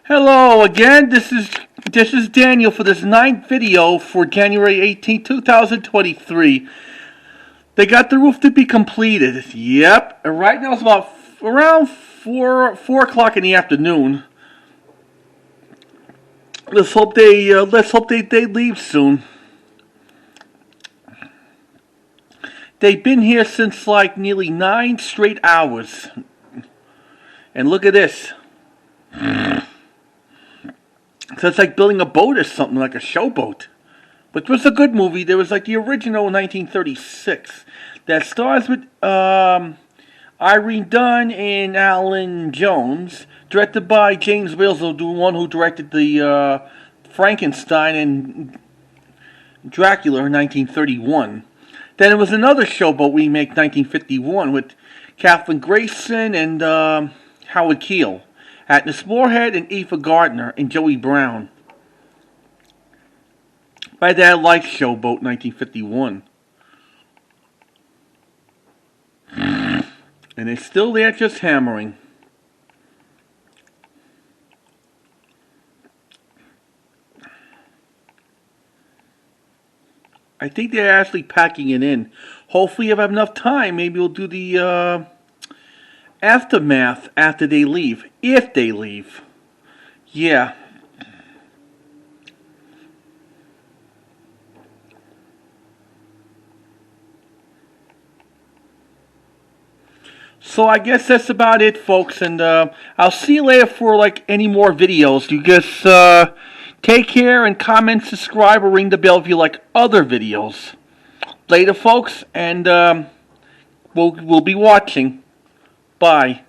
Hello again. This is Daniel for this ninth video for January 18, 2023. They got the roof to be completed. Yep. And right now it's about around four o'clock in the afternoon. Let's hope they leave soon. They've been here since like nearly 9 straight hours. And look at this. So it's like building a boat or something, like a showboat. Which was a good movie. There was like the original 1936 that stars with Irene Dunne and Alan Jones, directed by James Wales, the one who directed the Frankenstein and Dracula in 1931. Then there was another showboat remake, 1951, with Kathleen Grayson and Howard Keel, Agnes Moorehead and Eva Gardner and Joey Brown. My dad liked Showboat 1951. And it's still there just hammering. I think they're actually packing it in. Hopefully if I have enough time, maybe we'll do the aftermath after they leave. If they leave. Yeah. So I guess that's about it, folks, and I'll see you later for like any more videos. You just take care and comment, subscribe, or ring the bell if you like other videos. Later, folks, and we'll be watching. Bye.